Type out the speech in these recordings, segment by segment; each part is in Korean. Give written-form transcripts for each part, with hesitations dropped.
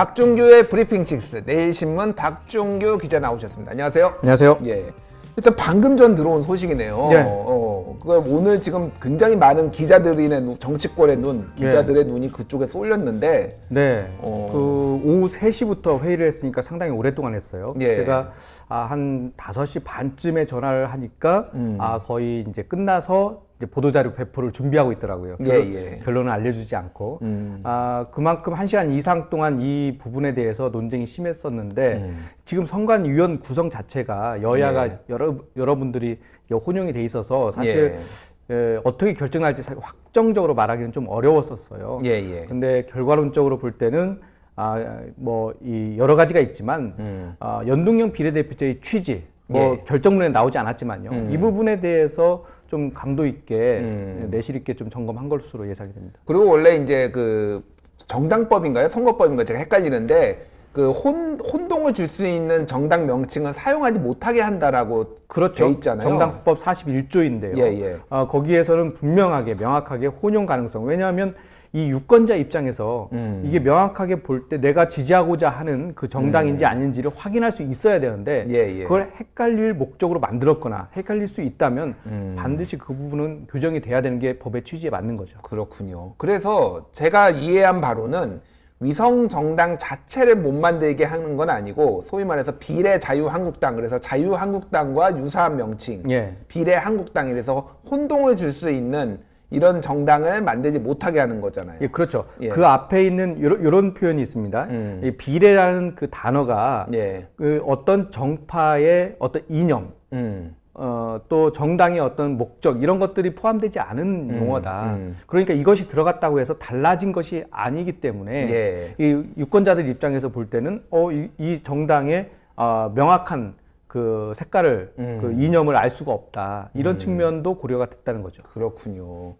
박준규의 브리핑 식스, 내일신문 박준규 기자 나오셨습니다. 안녕하세요. 안녕하세요. 예. 일단 방금 전 들어온 소식이네요. 예. 그걸 오늘 지금 굉장히 많은 기자들의 정치권의 눈, 기자들의 눈이 그쪽에 쏠렸는데. 네. 그 오후 3시부터 회의를 했으니까 상당히 오랫동안 했어요. 예. 제가 한 5시 반쯤에 전화를 하니까 거의 이제 끝나서 이제 보도자료 배포를 준비하고 있더라고요. 결론을 알려주지 않고. 그만큼 1시간 이상 동안 이 부분에 대해서 논쟁이 심했었는데 지금 선관위원 구성 자체가 여야가 여러분들이 혼용이 돼 있어서 사실 어떻게 결정할지 확정적으로 말하기는 좀 어려웠었어요. 근데 결과론적으로 볼 때는 이 여러 가지가 있지만 연동형 비례대표제의 취지 결정문에 나오지 않았지만요. 이 부분에 대해서 좀 감도 있게 내실 있게 좀 점검한 것으로 예상이 됩니다. 그리고 원래 이제 그 정당법인가요? 선거법인가요? 제가 헷갈리는데 그 혼동을 줄 수 있는 정당 명칭은 사용하지 못하게 한다라고 그렇죠. 돼 있잖아요. 정당법 41조인데요. 거기에서는 분명하게 명확하게 혼용 가능성. 왜냐하면 이 유권자 입장에서 이게 명확하게 볼 때 내가 지지하고자 하는 그 정당인지 아닌지를 확인할 수 있어야 되는데 그걸 헷갈릴 목적으로 만들었거나 헷갈릴 수 있다면 반드시 그 부분은 교정이 돼야 되는 게 법의 취지에 맞는 거죠. 그렇군요. 그래서 제가 이해한 바로는 위성 정당 자체를 못 만들게 하는 건 아니고 소위 말해서 비례 자유한국당, 그래서 자유한국당과 유사한 명칭 비례 한국당, 이래서 혼동을 줄 수 있는 이런 정당을 만들지 못하게 하는 거잖아요. 그렇죠. 그 앞에 있는 이런 표현이 있습니다. 이 비례라는 그 단어가 그 어떤 정파의 어떤 이념, 또 정당의 어떤 목적 이런 것들이 포함되지 않은 용어다. 그러니까 이것이 들어갔다고 해서 달라진 것이 아니기 때문에 이 유권자들 입장에서 볼 때는 이 정당의 명확한 그 색깔을 그 이념을 알 수가 없다. 이런 측면도 고려가 됐다는 거죠. 그렇군요.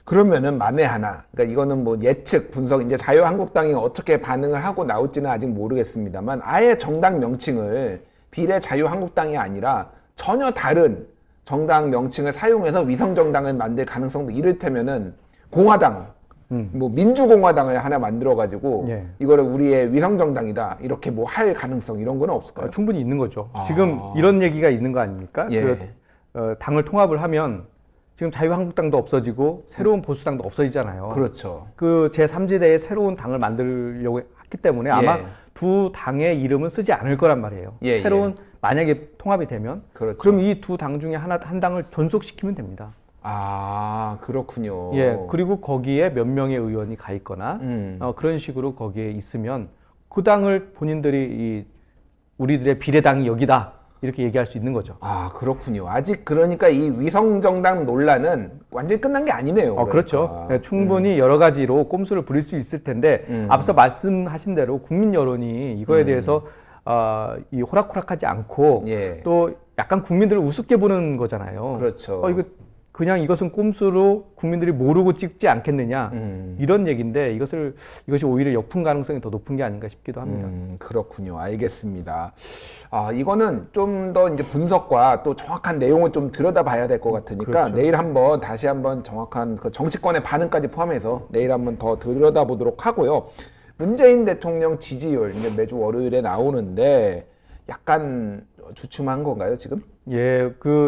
그러면은 만에 하나, 그러니까 이거는 뭐 예측 분석, 이제 자유한국당이 어떻게 반응을 하고 나올지는 아직 모르겠습니다만 아예 정당 명칭을 비례 자유한국당이 아니라 전혀 다른 정당 명칭을 사용해서 위성 정당을 만들 가능성도, 이를테면은 공화당, 뭐 민주공화당을 하나 만들어가지고 이거를 우리의 위성정당이다 이렇게 뭐 할 가능성, 이런 건 없을까요? 충분히 있는 거죠. 지금 이런 얘기가 있는 거 아닙니까? 당을 통합을 하면 지금 자유한국당도 없어지고 새로운 보수당도 없어지잖아요. 그렇죠. 그 제3지대의 새로운 당을 만들려고 했기 때문에 아마 두 당의 이름은 쓰지 않을 거란 말이에요. 새로운 만약에 통합이 되면 그럼 이 두 당 중에 한 당을 존속시키면 됩니다. 그렇군요. 그리고 거기에 몇 명의 의원이 가 있거나 그런 식으로 거기에 있으면 그 당을 본인들이 우리들의 비례당이 여기다 이렇게 얘기할 수 있는 거죠. 그렇군요. 아직 그러니까 이 위성정당 논란은 완전히 끝난 게 아니네요. 그렇죠. 충분히 여러 가지로 꼼수를 부릴 수 있을 텐데 앞서 말씀하신 대로 국민 여론이 이거에 대해서 이 호락호락하지 않고 또 약간 국민들을 우습게 보는 거잖아요. 그렇죠. 그냥 이것은 꼼수로 국민들이 모르고 찍지 않겠느냐 이런 얘기인데 이것이 오히려 역풍 가능성이 더 높은 게 아닌가 싶기도 합니다. 그렇군요. 알겠습니다. 이거는 좀 더 이제 분석과 또 정확한 내용을 좀 들여다봐야 될 것 같으니까 내일 다시 한번 정확한 그 정치권의 반응까지 포함해서 내일 한번 더 들여다보도록 하고요. 문재인 대통령 지지율 이제 매주 월요일에 나오는데 약간 주춤한 건가요, 지금?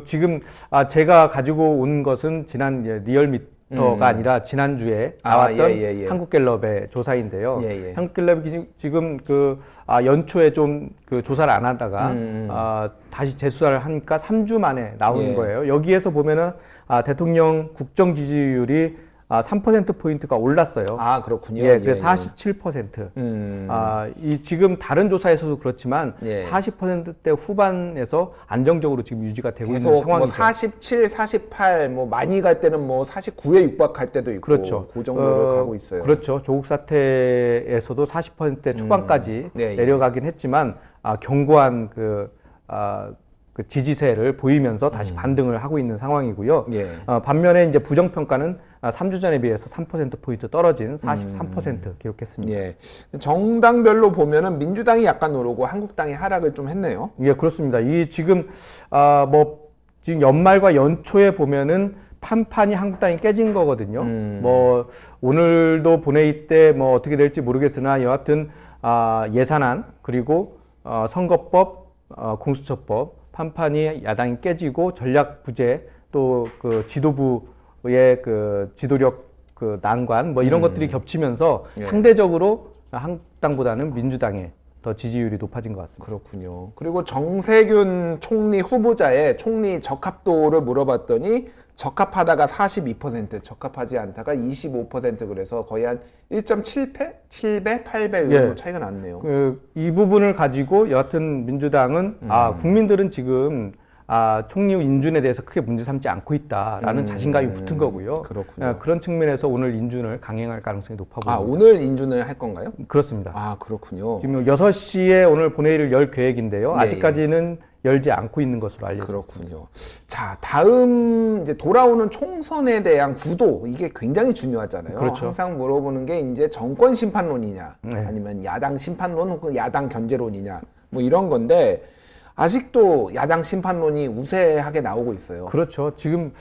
지금 제가 가지고 온 것은 지난 리얼미터가 아니라 지난주에 나왔던 한국갤럽의 조사인데요. 한국갤럽이 지금 연초에 좀 조사를 안 하다가 다시 재수사를 하니까 3주 만에 나오는 거예요. 여기에서 보면은 대통령 국정 지지율이 3%포인트가 올랐어요. 그렇군요. 그래서 47%. 지금 다른 조사에서도 그렇지만 40%대 후반에서 안정적으로 지금 유지가 되고 있는 상황이죠. 뭐 47, 48, 뭐 많이 갈 때는 뭐 49에 육박할 때도 있고. 그렇죠. 그 정도로 가고 있어요. 그렇죠. 조국 사태에서도 40%대 초반까지 내려가긴 했지만 견고한 그 지지세를 보이면서 다시 반등을 하고 있는 상황이고요. 반면에 이제 부정평가는 3주 전에 비해서 3%포인트 떨어진 43% 기록했습니다. 정당별로 보면은 민주당이 약간 오르고 한국당이 하락을 좀 했네요. 그렇습니다. 지금 지금 연말과 연초에 보면은 판판이 한국당이 깨진 거거든요. 오늘도 본회의 때 어떻게 될지 모르겠으나 여하튼 예산안 그리고 선거법, 공수처법 판판이 야당이 깨지고 전략 부재 또 그 지도부의 그 지도력 그 난관 뭐 이런 것들이 겹치면서 예. 상대적으로 한국당보다는 민주당의 더 지지율이 높아진 것 같습니다. 그렇군요. 그리고 정세균 총리 후보자의 총리 적합도를 물어봤더니 적합하다가 42%, 적합하지 않다가 25% 그래서 거의 한 1.7배, 7배, 8배 이 정도 예. 차이가 났네요. 이 부분을 가지고 여하튼 민주당은 국민들은 지금 총리 인준에 대해서 크게 문제 삼지 않고 있다라는 자신감이 붙은 거고요. 그렇군요. 그런 측면에서 오늘 인준을 강행할 가능성이 높아 보입니다. 오늘 인준을 할 건가요? 그렇습니다. 그렇군요. 지금 6시에 오늘 본회의를 열 계획인데요. 예, 아직까지는 열지 않고 있는 것으로 알려졌습니다. 그렇군요. 자, 다음 이제 돌아오는 총선에 대한 구도 이게 굉장히 중요하잖아요. 그렇죠. 항상 물어보는 게 이제 정권 심판론이냐, 네. 아니면 야당 심판론 혹은 야당 견제론이냐, 뭐 이런 건데 아직도 야당 심판론이 우세하게 나오고 있어요. 그렇죠. 지금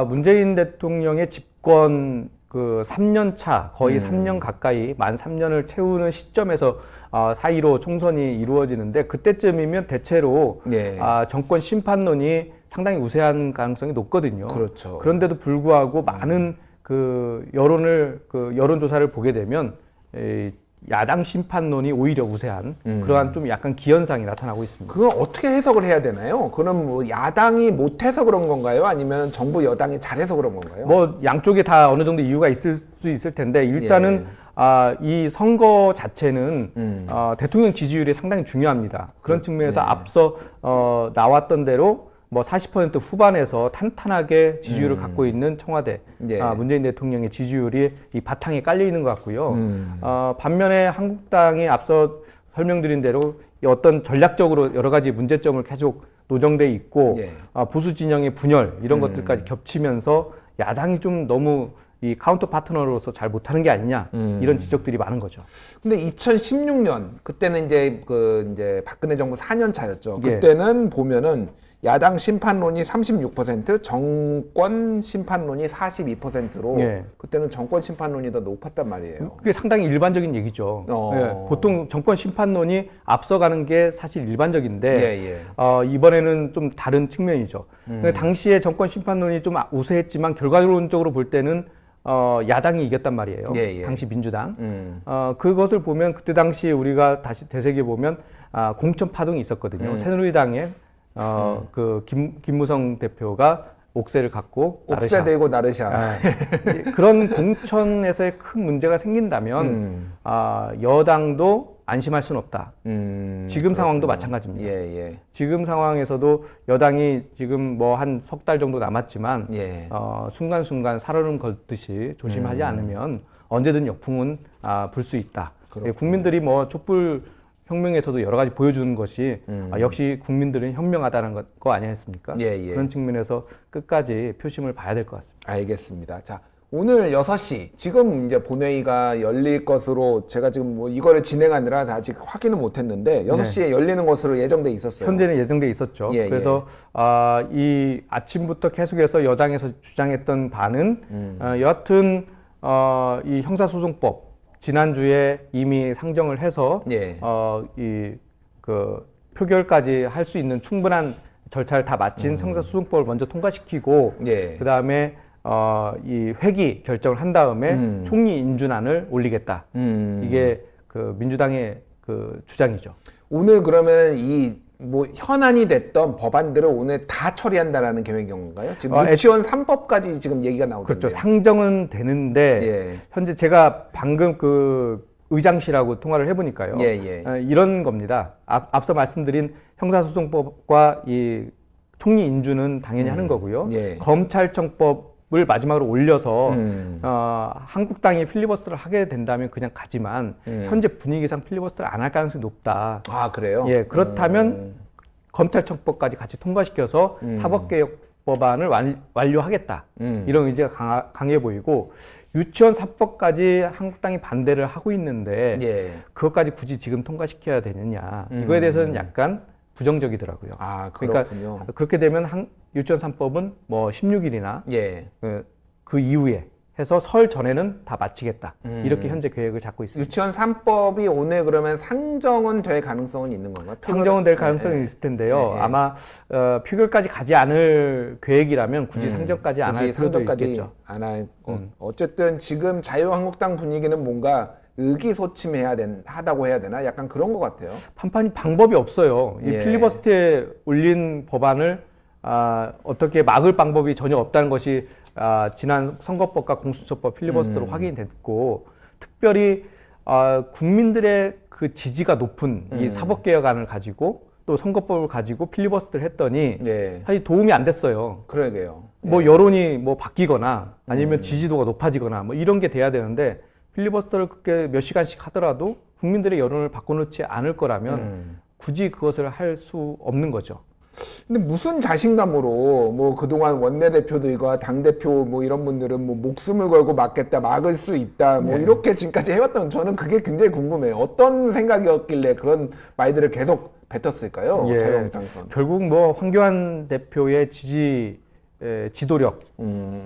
문재인 대통령의 집권 그 3년 차, 거의 3년 가까이 만 3년을 채우는 시점에서 4.15 총선이 이루어지는데 그때쯤이면 대체로 예. 정권 심판론이 상당히 우세한 가능성이 높거든요. 그렇죠. 그런데도 불구하고 많은 그 여론조사를 보게 되면 야당 심판론이 오히려 우세한 그러한 좀 약간 기현상이 나타나고 있습니다. 그건 어떻게 해석을 해야 되나요? 그럼 뭐 야당이 못해서 그런 건가요? 아니면 정부 여당이 잘해서 그런 건가요? 뭐 양쪽에 다 어느 정도 이유가 있을 수 있을 텐데 일단은 이 선거 자체는 대통령 지지율이 상당히 중요합니다. 그런 측면에서 앞서 나왔던 대로 뭐 40% 후반에서 탄탄하게 지지율을 갖고 있는 청와대 예. 문재인 대통령의 지지율이 이 바탕에 깔려 있는 것 같고요. 반면에 한국당이 앞서 설명드린 대로 어떤 전략적으로 여러 가지 문제점을 계속 노정돼 있고 예. 보수 진영의 분열 이런 것들까지 겹치면서 야당이 좀 너무 이 카운터 파트너로서 잘 못하는 게 아니냐 이런 지적들이 많은 거죠. 근데 2016년 그때는 이제 박근혜 정부 4년 차였죠. 예. 그때는 보면은 야당 심판론이 36%, 정권 심판론이 42%로 예. 그때는 정권 심판론이 더 높았단 말이에요. 그게 상당히 일반적인 얘기죠. 예, 보통 정권 심판론이 앞서가는 게 사실 일반적인데 예. 이번에는 좀 다른 측면이죠. 근데 당시에 정권 심판론이 좀 우세했지만 결과론적으로 볼 때는 야당이 이겼단 말이에요. 예. 당시 민주당. 그것을 보면 그때 당시에 우리가 다시 되새겨 보면 공천 파동이 있었거든요. 새누리당의 김무성 대표가 옥새를 갖고 옥새 대고 나르샤. 그런 공천에서의 큰 문제가 생긴다면 여당도 안심할 수는 없다. 지금 상황도 마찬가지입니다. 예. 지금 상황에서도 여당이 지금 뭐 한 석 달 정도 남았지만 예. 순간순간 살얼음 걸듯이 조심하지 않으면 언제든 역풍은 불 수 있다. 국민들이 뭐 촛불 혁명에서도 여러 가지 보여주는 것이 역시 국민들은 현명하다는 거 아니겠습니까? 예. 그런 측면에서 끝까지 표심을 봐야 될 것 같습니다. 알겠습니다. 자, 오늘 6시 지금 이제 본회의가 열릴 것으로 제가 지금 뭐 이거를 진행하느라 아직 확인은 못했는데 6시에 열리는 것으로 예정돼 있었어요. 현재는 예정돼 있었죠. 예. 그래서 이 아침부터 계속해서 여당에서 주장했던 바는 여하튼 이 형사소송법 지난주에 이미 상정을 해서 예. 표결까지 할 수 있는 충분한 절차를 다 마친 형사소송법을 먼저 통과시키고 예. 그다음에 이 회기 결정을 한 다음에 총리 인준안을 올리겠다. 이게 그 민주당의 그 주장이죠. 오늘 그러면 이 뭐 현안이 됐던 법안들을 오늘 다 처리한다라는 계획인 건가요? 지금 유치원 3법까지 지금 얘기가 나오던데요. 그렇죠. 상정은 되는데 예. 현재 제가 방금 그 의장실하고 통화를 해보니까요. 예. 이런 겁니다. 앞서 말씀드린 형사소송법과 이 총리 인준은 당연히 하는 거고요. 예. 검찰청법을 마지막으로 올려서 한국당이 필리버스터를 하게 된다면 그냥 가지만 현재 분위기상 필리버스터를 안 할 가능성이 높다. 아, 그래요? 예, 그렇다면 검찰청법까지 같이 통과시켜서 사법개혁법안을 완료하겠다. 이런 의지가 강해 보이고 유치원 3법까지 한국당이 반대를 하고 있는데 예. 그것까지 굳이 지금 통과시켜야 되느냐. 이거에 대해서는 약간 부정적이더라고요. 아, 그렇군요. 그러니까 그렇게 되면 유치원 3법은 뭐 16일이나 예. 그 이후에 해서 설 전에는 다 마치겠다. 이렇게 현재 계획을 잡고 있습니다. 유치원 3법이 오늘 그러면 상정은 될 가능성은 있는 건가요? 상정은 될 가능성이 있을 텐데요. 아마 표결까지 가지 않을 계획이라면 굳이 상정까지 안 할 필요도 있겠죠. 안 할. 어쨌든 지금 자유한국당 분위기는 뭔가 의기소침하다고 해야 되나? 약간 그런 것 같아요. 판판이 방법이 없어요. 이 필리버스터에 올린 법안을 어떻게 막을 방법이 전혀 없다는 것이 지난 선거법과 공수처법 필리버스터로 확인이 됐고, 특별히 국민들의 그 지지가 높은 이 사법개혁안을 가지고 또 선거법을 가지고 필리버스터를 했더니 사실 도움이 안 됐어요. 그러게요. 뭐 여론이 뭐 바뀌거나 아니면 지지도가 높아지거나 뭐 이런 게 돼야 되는데, 필리버스터를 그렇게 몇 시간씩 하더라도 국민들의 여론을 바꿔놓지 않을 거라면 굳이 그것을 할 수 없는 거죠. 근데 무슨 자신감으로 뭐 그동안 원내대표들과 당대표 뭐 이런 분들은 뭐 목숨을 걸고 막겠다, 막을 수 있다, 뭐 이렇게 지금까지 해왔던, 저는 그게 굉장히 궁금해요. 어떤 생각이었길래 그런 말들을 계속 뱉었을까요? 자유한국당에서는. 결국 뭐 황교안 대표의 지도력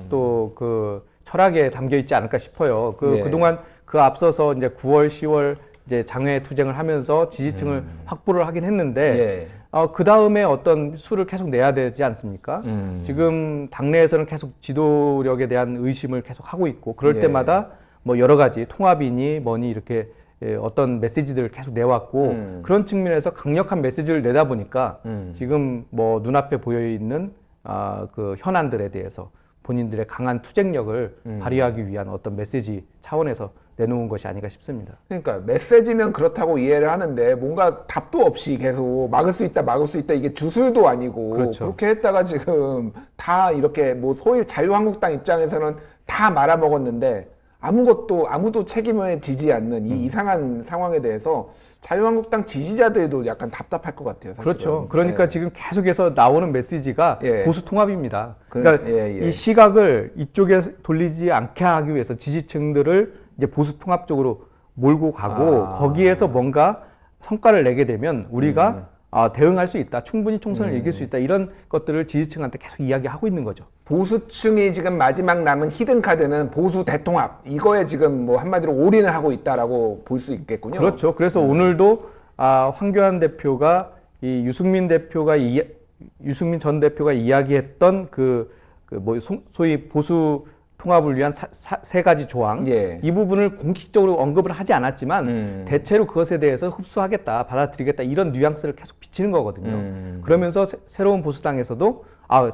또 그 철학에 담겨 있지 않을까 싶어요. 그동안 그 앞서서 이제 9월, 10월 이제 장외 투쟁을 하면서 지지층을 확보를 하긴 했는데 그 다음에 어떤 수를 계속 내야 되지 않습니까? 지금 당내에서는 계속 지도력에 대한 의심을 계속 하고 있고, 그럴 때마다 뭐 여러 가지 통합이니 뭐니 이렇게 어떤 메시지들을 계속 내왔고, 그런 측면에서 강력한 메시지를 내다 보니까 지금 뭐 눈앞에 보여 있는 그 현안들에 대해서 본인들의 강한 투쟁력을 발휘하기 위한 어떤 메시지 차원에서 내놓은 것이 아닌가 싶습니다. 그러니까 메시지는 그렇다고 이해를 하는데 뭔가 답도 없이 계속 막을 수 있다, 막을 수 있다, 이게 주술도 아니고 그렇죠. 그렇게 했다가 지금 다 이렇게 뭐 소위 자유한국당 입장에서는 다 말아먹었는데 아무도 책임을 지지 않는 이 이상한 상황에 대해서 자유한국당 지지자들도 약간 답답할 것 같아요. 사실은. 그렇죠. 그러니까 지금 계속해서 나오는 메시지가 보수 통합입니다. 그러니까 이 시각을 이쪽에 돌리지 않게 하기 위해서 지지층들을 이제 보수 통합 쪽으로 몰고 가고, 거기에서 뭔가 성과를 내게 되면 우리가 대응할 수 있다, 충분히 총선을 이길 수 있다, 이런 것들을 지지층한테 계속 이야기하고 있는 거죠. 보수층이 지금 마지막 남은 히든 카드는 보수 대통합, 이거에 지금 뭐 한마디로 올인을 하고 있다라고 볼 수 있겠군요. 그렇죠. 그래서 오늘도 황교안 대표가 이 유승민 전 대표가 이야기했던 뭐 소위 보수 통합을 위한 세 가지 조항, 이 부분을 공식적으로 언급을 하지 않았지만 대체로 그것에 대해서 흡수하겠다, 받아들이겠다, 이런 뉘앙스를 계속 비치는 거거든요. 그러면서 새로운 보수당에서도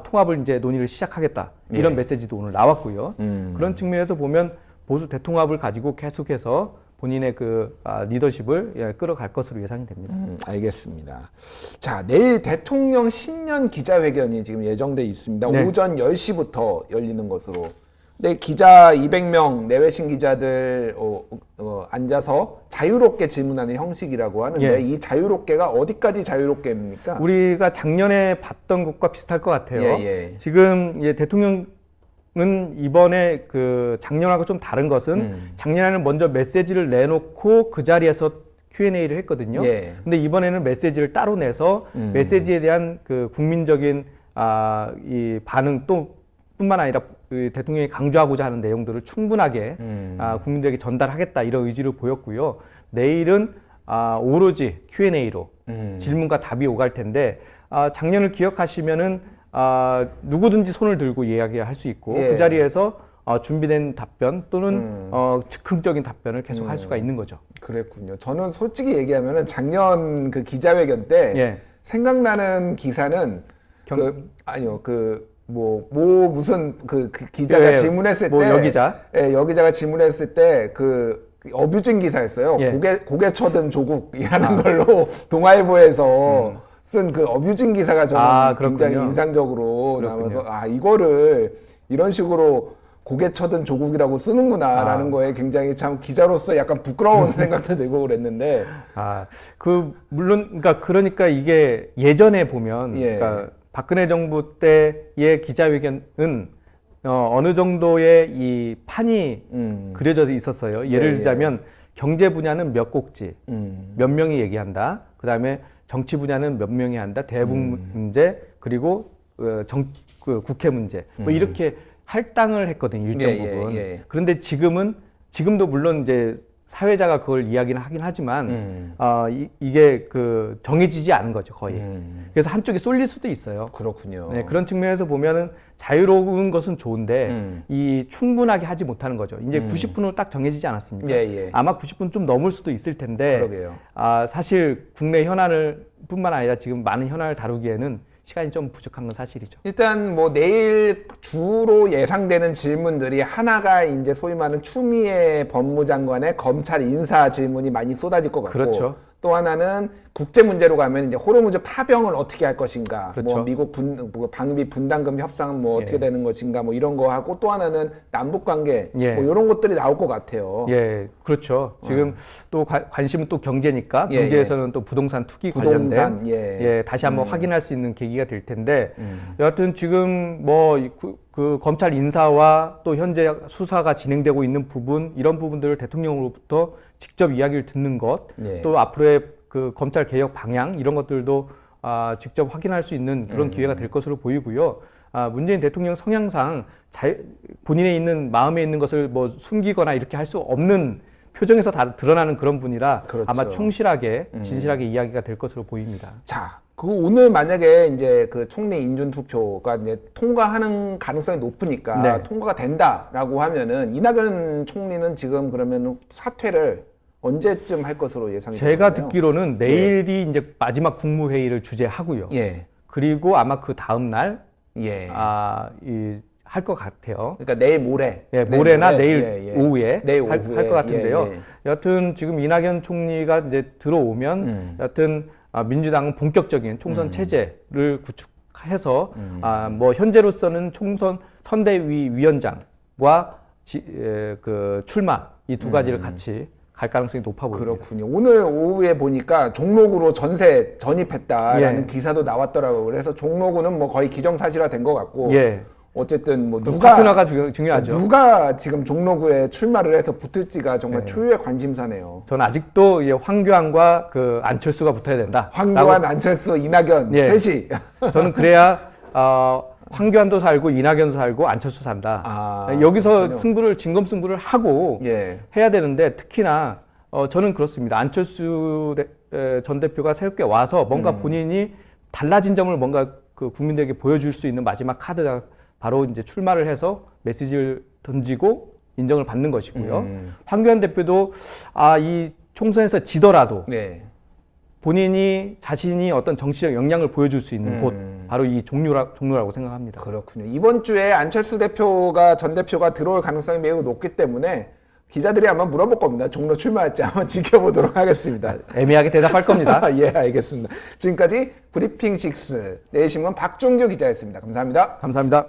통합을 이제 논의를 시작하겠다, 이런 메시지도 오늘 나왔고요. 그런 측면에서 보면 보수 대통합을 가지고 계속해서 본인의 그 리더십을 끌어갈 것으로 예상이 됩니다. 알겠습니다. 자, 내일 대통령 신년 기자회견이 지금 예정돼 있습니다. 오전 10시부터 열리는 것으로. 네, 기자 200명 내외신 기자들 앉아서 자유롭게 질문하는 형식이라고 하는데 이 자유롭게가 어디까지 자유롭게입니까? 우리가 작년에 봤던 것과 비슷할 것 같아요. 지금 대통령은 이번에 그 작년하고 좀 다른 것은 작년에는 먼저 메시지를 내놓고 그 자리에서 Q&A를 했거든요. 근데 이번에는 메시지를 따로 내서 메시지에 대한 그 국민적인 이 반응 또 뿐만 아니라 대통령이 강조하고자 하는 내용들을 충분하게 국민들에게 전달하겠다, 이런 의지를 보였고요. 내일은 오로지 Q&A로 질문과 답이 오갈 텐데, 작년을 기억하시면은 누구든지 손을 들고 이야기할 수 있고 그 자리에서 준비된 답변 또는 즉흥적인 답변을 계속 할 수가 있는 거죠. 그랬군요. 저는 솔직히 얘기하면은 작년 그 기자회견 때 생각나는 기사는 무슨 기자가 질문했을 때, 여기자가 질문했을 때 어뷰징 기사였어요. 고개 쳐든 조국이라는 걸로 동아일보에서 쓴 그 어뷰징 기사가 저는 굉장히 인상적으로 남아서 이거를 이런 식으로 고개 쳐든 조국이라고 쓰는구나라는 거에 굉장히 참 기자로서 약간 부끄러운 생각도 들고 그랬는데. 물론 그러니까 이게 예전에 보면 그러니까 박근혜 정부 때의 기자회견은 어느 정도의 이 판이 그려져 있었어요. 예를 들자면 경제 분야는 몇 곡지, 몇 명이 얘기한다. 그 다음에 정치 분야는 몇 명이 한다. 대북 문제, 그리고 국회 문제. 뭐 이렇게 할당을 했거든요. 일정 예, 부분. 예. 그런데 지금도 물론 이제 사회자가 그걸 이야기는 하긴 하지만 이게 그 정해지지 않은 거죠, 거의. 그래서 한쪽에 쏠릴 수도 있어요. 그렇군요. 네, 그런 측면에서 보면은 자유로운 것은 좋은데 이 충분하게 하지 못하는 거죠. 이제 90분으로 딱 정해지지 않았습니까? 예, 예. 아마 90분 좀 넘을 수도 있을 텐데 그러게요. 사실 국내 현안을 뿐만 아니라 지금 많은 현안을 다루기에는 시간이 좀 부족한 건 사실이죠. 일단 뭐 내일 주로 예상되는 질문들이 하나가 이제 소위 말하는 추미애 법무장관의 검찰 인사 질문이 많이 쏟아질 것 같고 그렇죠. 또 하나는 국제 문제로 가면 이제 호르무즈 파병을 어떻게 할 것인가, 그렇죠. 뭐 미국 뭐 방위 분담금 협상 뭐 어떻게 예. 되는 것인가, 뭐 이런 거 하고 또 하나는 남북 관계 예. 뭐 이런 것들이 나올 것 같아요. 예, 그렇죠. 지금 또 관심은 또 경제니까 예, 경제에서는 또 부동산 투기 부동산, 관련된 예. 다시 한번 확인할 수 있는 계기가 될 텐데 여하튼 지금 뭐 그 검찰 인사와 또 현재 수사가 진행되고 있는 부분 이런 부분들을 대통령으로부터 직접 이야기를 듣는 것, 예. 또 앞으로의 그 검찰 개혁 방향 이런 것들도 직접 확인할 수 있는 그런 기회가 될 것으로 보이고요. 문재인 대통령 성향상 본인의 있는 마음에 있는 것을 뭐 숨기거나 이렇게 할 수 없는 표정에서 다 드러나는 그런 분이라 그렇죠. 아마 충실하게 진실하게 이야기가 될 것으로 보입니다. 자, 그 오늘 만약에 이제 그 총리 인준 투표가 이제 통과하는 가능성이 높으니까 네. 통과가 된다라고 하면은 이낙연 총리는 지금 그러면 사퇴를 언제쯤 할 것으로 예상이 제가 되나요? 듣기로는 내일이 이제 마지막 국무회의를 주재하고요. 예. 그리고 아마 그 다음 날 예. 할 것 같아요. 그러니까 내일 모레. 예, 모레나 내일 예, 예. 오후에 내일 할 오후에. 것 같은데요. 예, 예. 여하튼 지금 이낙연 총리가 이제 들어오면 여하튼 민주당은 본격적인 총선 체제를 구축해서 뭐 현재로서는 총선 선대위 위원장과 그 출마 이 두 가지를 같이 갈 가능성이 높아 보입니다. 그렇군요. 오늘 오후에 보니까 종로구로 전세 전입했다라는 예. 기사도 나왔더라고요. 그래서 종로구는 뭐 거의 기정사실화 된 것 같고 예. 어쨌든 뭐 파트너가 중요하죠. 누가 지금 종로구에 출마를 해서 붙을지가 정말 네. 초유의 관심사네요. 저는 아직도 황교안과 그 안철수가 붙어야 된다. 황교안, 안철수, 이낙연 예. 셋이. 저는 그래야 황교안도 살고 이낙연도 살고 안철수 산다. 여기서 그렇군요. 승부를 진검승부를 하고 예. 해야 되는데 특히나 저는 그렇습니다. 안철수 전 대표가 새롭게 와서 뭔가 본인이 달라진 점을 뭔가 그 국민들에게 보여줄 수 있는 마지막 카드가 바로 이제 출마를 해서 메시지를 던지고 인정을 받는 것이고요. 황교안 대표도 이 총선에서 지더라도 네. 본인이 자신이 어떤 정치적 역량을 보여줄 수 있는 곳 바로 이 종로라고 생각합니다. 그렇군요. 이번 주에 안철수 대표가 전 대표가 들어올 가능성이 매우 높기 때문에 기자들이 아마 물어볼 겁니다. 종로 출마할지 한번 지켜보도록 하겠습니다. 애매하게 대답할 겁니다. 예, 알겠습니다. 지금까지 브리핑 6 내일신문 박종규 기자였습니다. 감사합니다. 감사합니다.